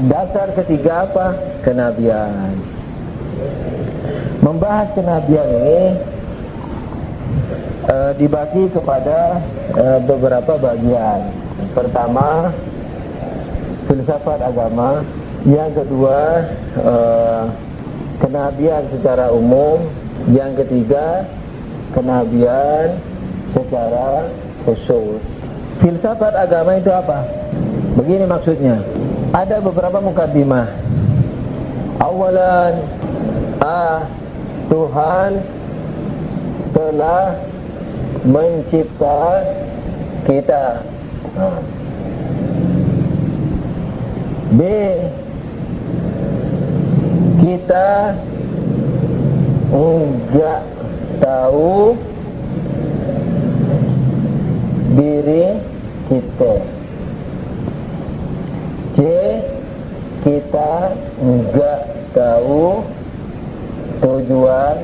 Dasar ketiga apa? Kenabian. Membahas kenabian ini dibagi kepada beberapa bagian. Pertama, filsafat agama. Yang kedua, kenabian secara umum. Yang ketiga, kenabian secara khusus. Filsafat agama itu apa? Begini maksudnya. Ada beberapa mukaddimah. Awalan, Tuhan telah mencipta kita. B, kita enggak tahu diri kita. C, kita enggak tahu tujuan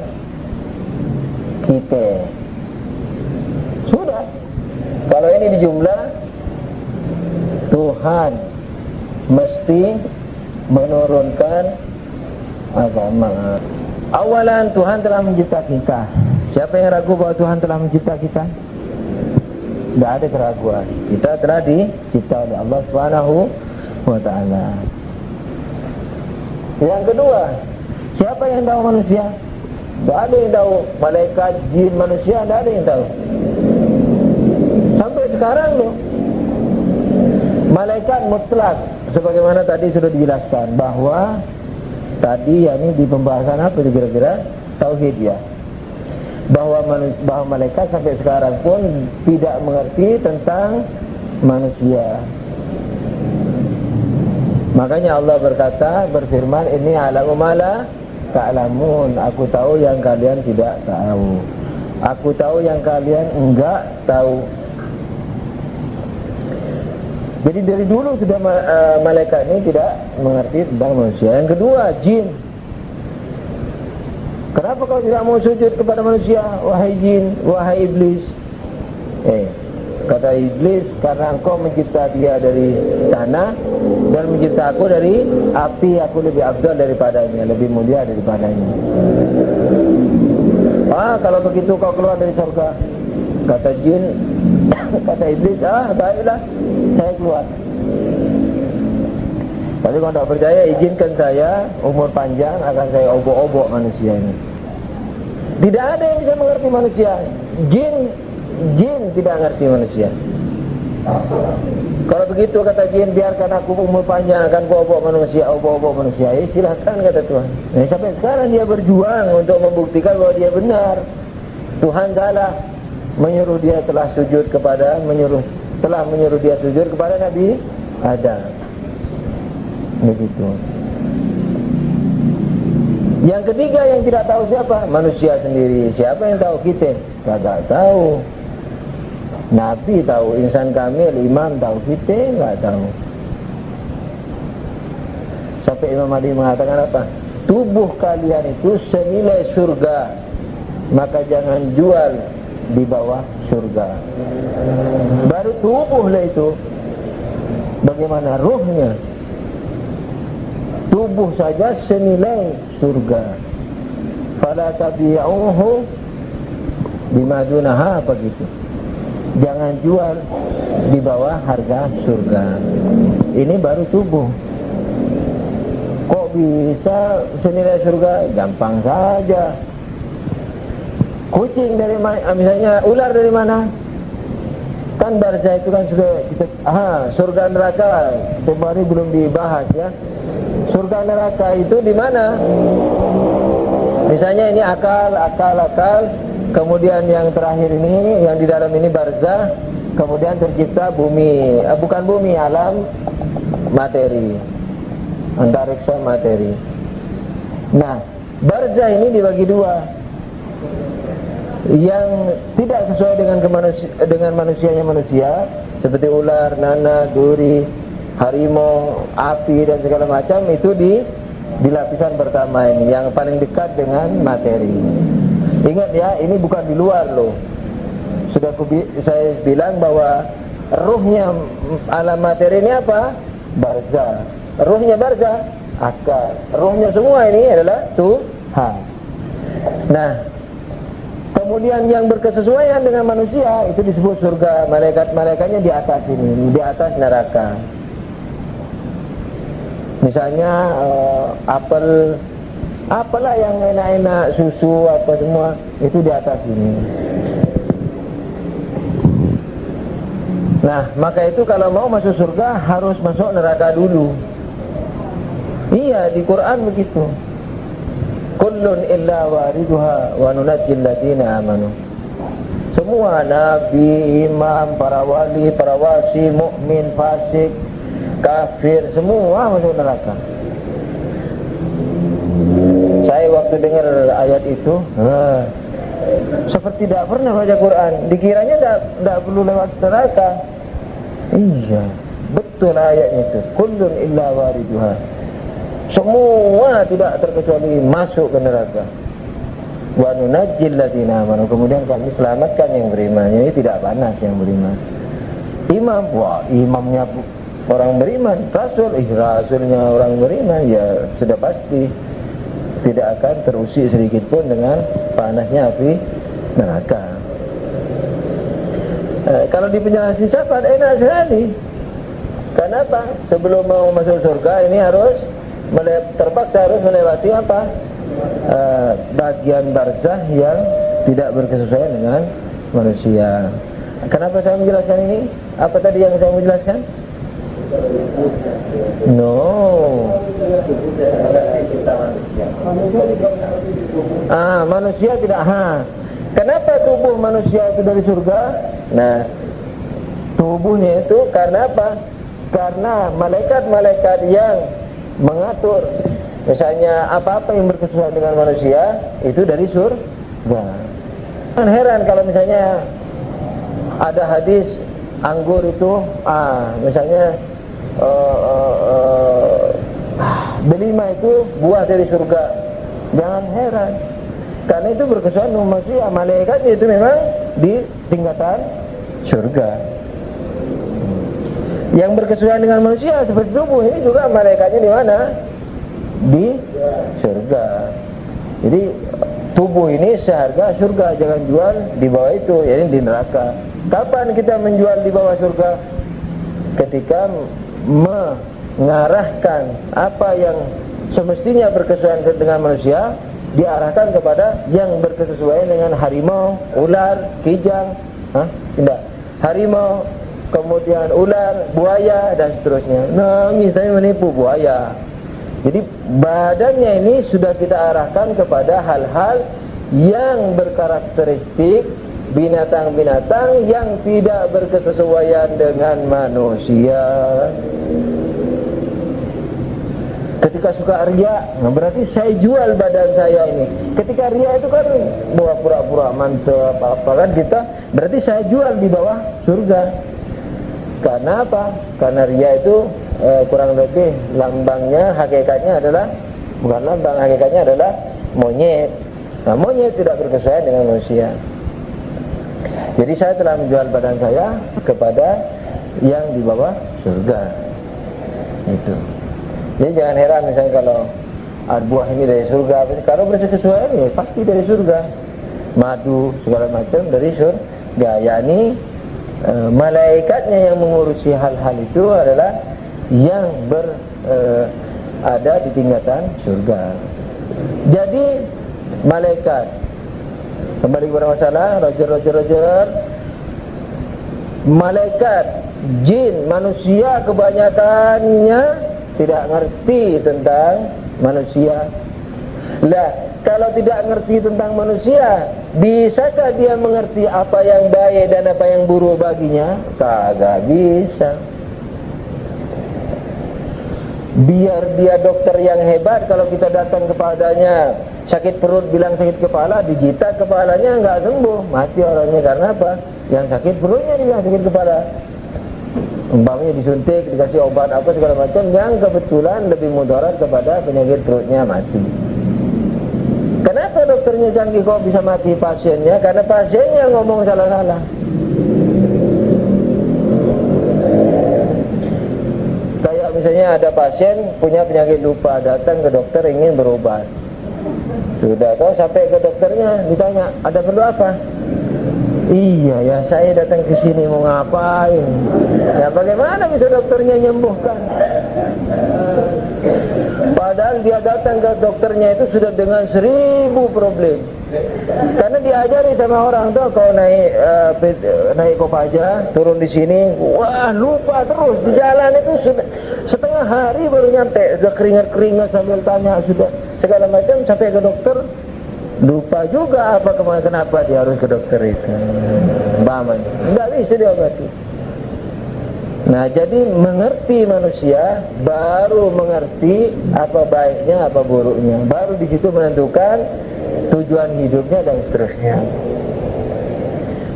kita. Sudah. Kalau ini dijumlah, Tuhan mesti menurunkan agama. Awalan, Tuhan telah mencipta kita. Siapa yang ragu bahwa Tuhan telah mencipta kita? Tidak ada keraguan. Kita telah dicipta oleh Allah Subhanahu wa ta'ala. Yang kedua, siapa yang tahu manusia? Tidak ada yang tahu. Malaikat, jin, manusia, tidak ada yang tahu. Sampai sekarang loh. Malaikat mutlak, sebagaimana tadi sudah dijelaskan, bahwa tadi yakni di pembahasan apa itu kira-kira? Tauhid ya. Bahwa malaikat sampai sekarang pun tidak mengerti tentang manusia. Makanya Allah berfirman, ini a'lamu ma la ta'lamun. Aku tahu yang kalian tidak tahu. Aku tahu yang kalian enggak tahu. Jadi dari dulu sudah malaikat ini tidak mengerti tentang manusia. Yang kedua, jin. Kenapa kau tidak mau sujud kepada manusia, wahai jin, wahai iblis? Kata iblis, karena engkau mencipta dia dari tanah dan mencipta aku dari api, aku lebih afdal daripadanya, lebih mulia daripadanya. Kalau begitu kau keluar dari surga. Kata jin, kata iblis, baiklah, saya keluar. Tapi kalau tidak percaya, izinkan saya umur panjang, akan saya obok-obok manusia ini. Tidak ada yang bisa mengerti manusia. Jin tidak mengerti manusia. Kalau begitu kata jin, biarkan aku umur panjang, akan ku obok manusia. Silakan kata Tuhan. Sampai sekarang dia berjuang untuk membuktikan bahwa dia benar. Tuhan salah, menyuruh dia telah menyuruh dia sujud kepada Nabi Adam. Begitu. Yang ketiga yang tidak tahu siapa? Manusia sendiri. Siapa yang tahu kita? Tidak tahu. Nabi tahu, insan kamil, imam tahu, kita tidak tahu. Sampai Imam Ali mengatakan apa? Tubuh kalian itu senilai surga, maka jangan jual di bawah surga. Baru tubuhlah itu. Bagaimana ruhnya? Tubuh saja senilai surga. Fala tabi'uhu bima dunaha, begitu. Jangan jual di bawah harga surga. Ini baru tubuh. Kok bisa senilai surga? Gampang saja. Kucing dari mana? Misalnya ular dari mana? Kan barzah itu kan sudah kita surga neraka kemarin belum dibahas ya. Surga neraka itu di mana? Misalnya ini akal. Kemudian yang terakhir ini, yang di dalam ini barzah. Kemudian tercipta bumi, bukan bumi, alam materi, antariksa materi. Nah, barzah ini dibagi dua. Yang tidak sesuai dengan manusianya manusia, seperti ular, nana, duri, harimau, api dan segala macam, itu di lapisan pertama ini, yang paling dekat dengan materi. Ingat ya, ini bukan di luar loh. Sudah saya bilang bahwa ruhnya alam materi ini apa? Barzah. Ruhnya barzah, akal. Ruhnya semua ini adalah Tuhan. Nah, kemudian yang berkesesuaian dengan manusia itu disebut surga. Malaikat-malaikatnya di atas ini, di atas neraka. Misalnya apel, apalah yang enak-enak, susu apa semua itu di atas ini. Nah, maka itu kalau mau masuk surga harus masuk neraka dulu. Iya, di Quran begitu. Kullun illa wariduha wa nunajjil ladina amanu. Semua nabi, imam, para wali, para wasi, mukmin, fasik, kafir, semua masuk neraka. Saya waktu dengar ayat itu, seperti tidak pernah baca Quran. Dikiranya tidak perlu lewat neraka. Iya, betul ayatnya itu. Kullun illa wariduha. Semua tidak terkecuali masuk ke neraka. Wa nunajjil ladzina amanu. Kemudian kami selamatkan yang beriman. Ini tidak panas yang beriman. Imam, wah imamnya orang beriman. Rasul, rasulnya orang beriman. Ya sudah pasti tidak akan terusik sedikit pun dengan panasnya api neraka. Kalau di penjelasan sifat enak sekali. Kenapa? Sebelum mau masuk surga ini harus terpaksa harus melewati apa? Bagian barzah yang tidak berkesesuaian dengan manusia. Kenapa saya menjelaskan ini? Apa tadi yang saya menjelaskan? No. Manusia tidak. Kenapa tubuh manusia itu dari surga? Nah, tubuhnya itu karena apa? Karena malaikat-malaikat yang mengatur, misalnya apa-apa yang berkesesuaian dengan manusia itu dari surga. Kan heran kalau misalnya ada hadis anggur itu, misalnya delima itu buah dari surga. Jangan heran, karena itu berkesuaian dengan manusia. Malaikatnya itu memang di tingkatan surga. Yang berkesuaian dengan manusia seperti tubuh ini juga malaikatnya di mana? Di surga. Jadi tubuh ini seharga surga, jangan jual di bawah itu, yaitu di neraka. Kapan kita menjual di bawah surga? Ketika mengarahkan apa yang semestinya berkesuaian dengan manusia diarahkan kepada yang berkesesuaian dengan harimau, ular, kijang, tidak, harimau, kemudian ular, buaya dan seterusnya. Nangis tapi menipu buaya. Jadi badannya ini sudah kita arahkan kepada hal-hal yang berkarakteristik binatang-binatang yang tidak berkesesuaian dengan manusia. Ketika suka riya, berarti saya jual badan saya ini. Ketika riya itu kan bawa pura-pura mantap apa kan kita, berarti saya jual di bawah surga. Karena apa? Karena riya itu kurang lebih lambangnya, hakikatnya adalah, bukan lambang, hakikatnya adalah monyet. Nah, monyet tidak berkesesuaian dengan manusia. Jadi saya telah menjual badan saya kepada yang di bawah surga. Itu. Jadi jangan heran misalnya kalau buah ini dari surga, kalau berkesesuaian ya pasti dari surga. Madu segala macam dari surga. Yani malaikatnya yang mengurusi hal-hal itu adalah yang ada di tingkatan surga. Jadi malaikat, kembali kepada masalah roger, malaikat, jin, manusia kebanyakannya tidak ngerti tentang manusia. Lah, kalau tidak ngerti tentang manusia, bisakah dia mengerti apa yang baik dan apa yang buruk baginya? Kagak bisa. Biar dia dokter yang hebat, kalau kita datang kepadanya sakit perut, bilang sakit kepala, dijitak kepalanya nggak sembuh, mati orangnya. Karena apa? Yang sakit perutnya dia sakit kepala. Umpamanya disuntik, dikasih obat apa segala macam yang kebetulan lebih mudarat kepada penyakit perutnya, mati. Kenapa dokternya canggih kok bisa mati pasiennya? Karena pasiennya ngomong salah-salah. misalnya ada pasien punya penyakit lupa, datang ke dokter ingin berobat. Sudah tahu sampai ke dokternya ditanya, ada perlu apa? Iya ya, saya datang ke sini mau ngapain? Ya bagaimana bisa dokternya nyembuhkan? Padahal dia datang ke dokternya itu sudah dengan 1000 problem. Karena diajari sama orang tuh, kalau naik Kopaja, turun di sini, wah lupa terus di jalan itu sudah setengah hari baru nyampe, sudah keringat-keringat sambil tanya sudah segala macam sampai ke dokter. Lupa juga kenapa dia harus ke dokter itu. Baman, tidak bisa diobati. Nah, jadi mengerti manusia baru mengerti apa baiknya, apa buruknya. Baru di situ menentukan tujuan hidupnya dan seterusnya.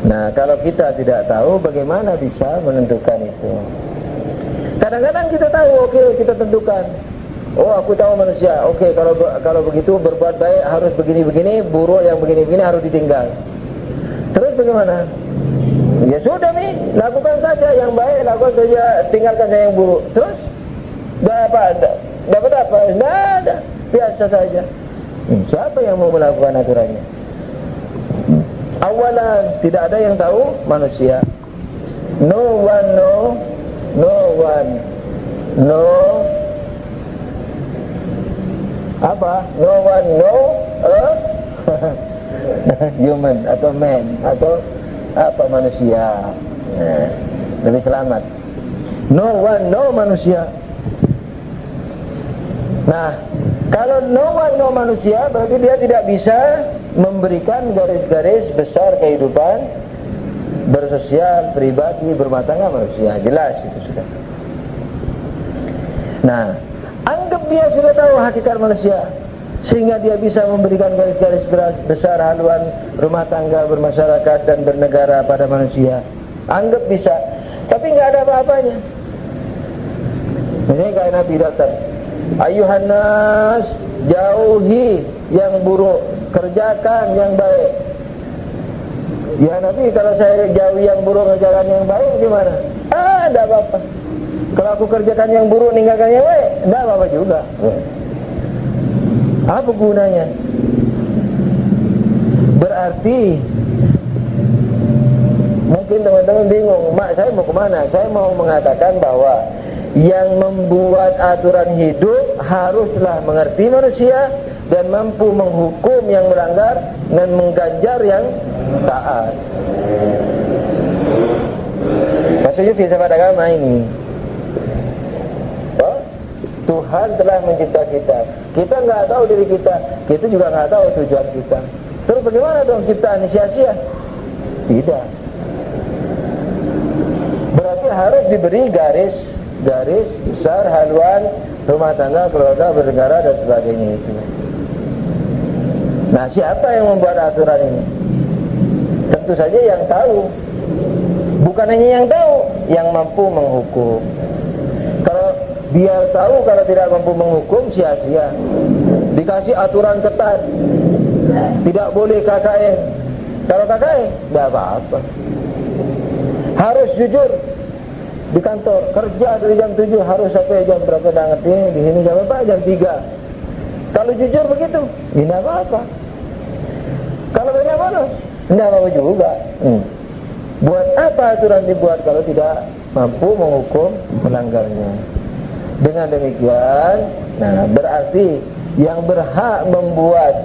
Nah, kalau kita tidak tahu, bagaimana bisa menentukan itu? Kadang-kadang kita tahu, oke, kita tentukan. Oh, aku tahu manusia. Oke, kalau begitu berbuat baik harus begini-begini, buruk yang begini-begini harus ditinggal. Terus bagaimana? Ya sudah nih, lakukan saja yang baik, lakukan saja, tinggalkan saja yang buruk. Terus dapat apa? Tidak ada, biasa saja. Siapa yang mau melakukan aturannya? Awalan, tidak ada yang tahu manusia. No one know, no one know. Apa? No one know human atau man atau apa manusia. Nah, lebih selamat. No one know manusia. Nah, kalau no one know manusia, berarti dia tidak bisa memberikan garis-garis besar kehidupan bersosial, pribadi, berumah tangga manusia. Jelas itu sudah. Nah, anggap dia sudah tahu hakikat manusia, sehingga dia bisa memberikan garis-garis besar haluan rumah tangga, bermasyarakat dan bernegara pada manusia. Anggap bisa, tapi nggak ada apa-apanya. Misalnya kayak Nabi datang, ayuhan nas, jauhi yang buruk, kerjakan yang baik. Ya Nabi, kalau saya jauhi yang buruk, kerjakan yang baik gimana? Tidak apa-apa. Kalau aku kerjakan yang buruk, ninggalkan yang baik, tidak apa-apa juga. Apa gunanya? Berarti mungkin teman-teman bingung, mak saya mau kemana? Saya mau mengatakan bahwa yang membuat aturan hidup haruslah mengerti manusia dan mampu menghukum yang melanggar dan mengganjar yang taat. Maksudnya filsafat agama ini, Tuhan telah mencipta kita. Kita nggak tahu diri kita, kita juga nggak tahu tujuan kita. Terus bagaimana dong ciptaan sia-sia? Tidak. Berarti harus diberi garis besar haluan rumah tangga, keluarga, bernegara dan sebagainya itu. Nah, siapa yang membuat aturan ini? Tentu saja yang tahu. Bukan hanya yang tahu, yang mampu menghukum. Kalau biar tahu, kalau tidak mampu menghukum, sia-sia. Dikasih aturan ketat, tidak boleh KKN. Kalau KKN, tidak apa-apa. Harus jujur di kantor, kerja dari jam 7 harus sampai jam berapa, tidak ngerti. Di sini jam berapa? Jam 3. Kalau jujur begitu, tidak apa-apa. Kalau banyak bonus, tidak apa-apa juga. Buat apa aturan dibuat kalau tidak mampu menghukum melanggarnya? Dengan demikian, nah berarti yang berhak membuat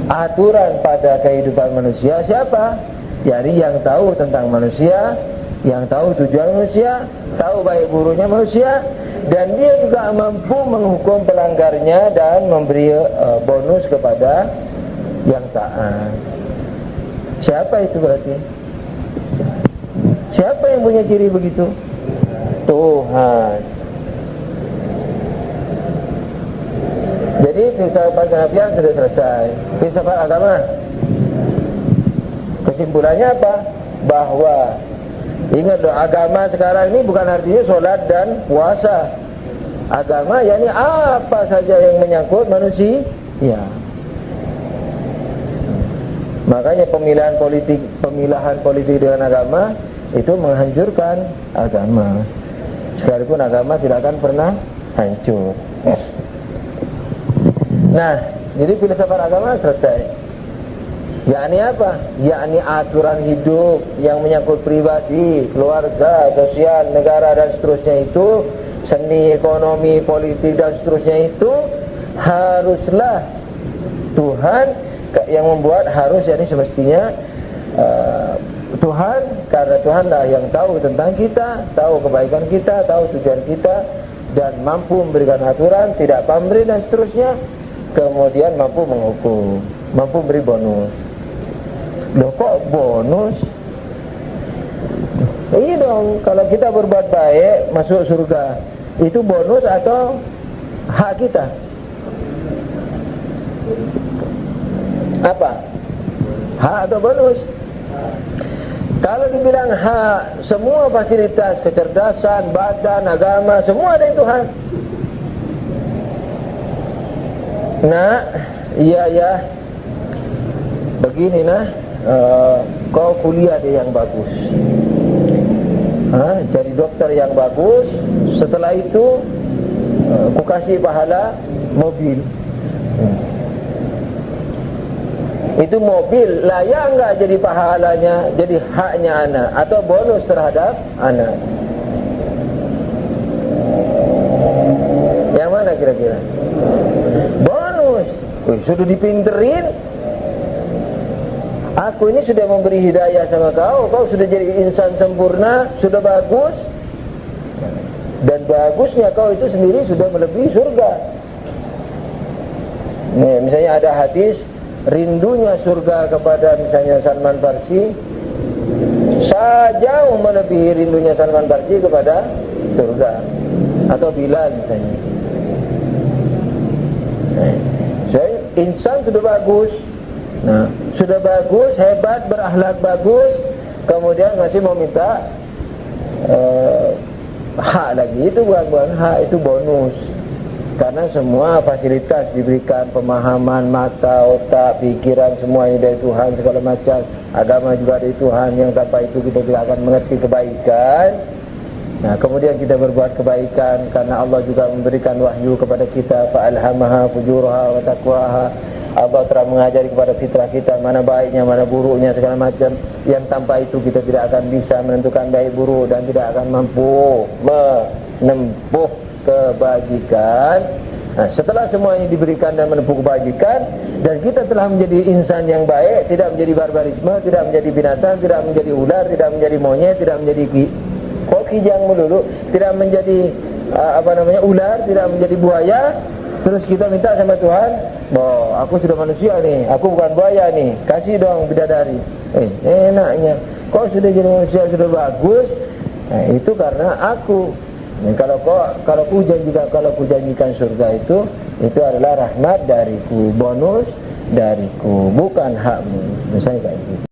aturan pada kehidupan manusia siapa? Jadi yang tahu tentang manusia, yang tahu tujuan manusia, tahu baik buruknya manusia, dan dia juga mampu menghukum pelanggarnya dan memberi bonus kepada yang taat. Siapa itu berarti? Siapa yang punya ciri begitu? Tuhan. Jadi filsafat kenabian sudah selesai. Filsafat agama, kesimpulannya apa? Bahwa ingat loh, agama sekarang ini bukan artinya sholat dan puasa. Agama yakni apa saja yang menyangkut manusia. Ya. Makanya pemilahan politik dengan agama itu menghancurkan agama. sekalipun agama tidak akan pernah hancur. Nah, jadi filsafat agama selesai. Yakni apa? Yakni aturan hidup yang menyangkut pribadi, keluarga, sosial, negara dan seterusnya itu, seni, ekonomi, politik dan seterusnya itu haruslah Tuhan yang membuat, harus, yakni semestinya Tuhan, karena Tuhanlah yang tahu tentang kita, tahu kebaikan kita, tahu tujuan kita, dan mampu memberikan aturan, tidak pamrih dan seterusnya. Kemudian mampu menghukum, mampu beri bonus. Loh kok bonus? Iya dong, kalau kita berbuat baik masuk surga, itu bonus atau hak kita? Apa? Hak atau bonus? Kalau dibilang hak, semua fasilitas, kecerdasan, badan, agama, semua dari Tuhan. Nah, iya, begini nah, kau kuliah deh yang bagus, jadi dokter yang bagus. Setelah itu ku kasih pahala mobil. Itu mobil layak enggak jadi pahalanya, jadi haknya anak, atau bonus terhadap anak? Yang mana kira-kira? Bonus. Sudah dipinterin. Aku ini sudah memberi hidayah sama kau, kau sudah jadi insan sempurna, sudah bagus. Dan bagusnya kau itu sendiri sudah melebihi surga. Nih, misalnya ada hadis, rindunya surga kepada misalnya Salman Farsi jauh melebihi rindunya Salman Farsi kepada surga, atau Bilal misalnya. Saya insan sudah bagus, nah sudah bagus, hebat, berakhlak bagus, kemudian masih mau minta hak lagi. Itu bukan hak, itu bonus. Karena semua fasilitas diberikan, pemahaman, mata, otak, pikiran, semuanya dari Tuhan, segala macam. Agama juga dari Tuhan, yang tanpa itu kita tidak akan mengerti kebaikan. Nah, kemudian kita berbuat kebaikan karena Allah juga memberikan wahyu kepada kita, fa'alhamaha fujuraha wa taqwaha. Allah telah mengajari kepada fitrah kita mana baiknya, mana buruknya, segala macam. Yang tanpa itu kita tidak akan bisa menentukan baik buruk dan tidak akan mampu menempuh kebajikan. Nah, setelah semuanya diberikan dan menempuh kebajikan, dan kita telah menjadi insan yang baik, tidak menjadi barbarisme, tidak menjadi binatang, tidak menjadi ular, tidak menjadi monyet, tidak menjadi kijang melulu, tidak menjadi ular, tidak menjadi buaya. Terus kita minta sama Tuhan, aku sudah manusia nih, aku bukan buaya nih, kasih dong bidadari. Enaknya, kau sudah jadi manusia, sudah bagus. Nah, itu karena aku. Nah, kalau ku janjikan surga itu adalah rahmat dariku, bonus dariku, bukan hakmu. Misalnya kayak gitu.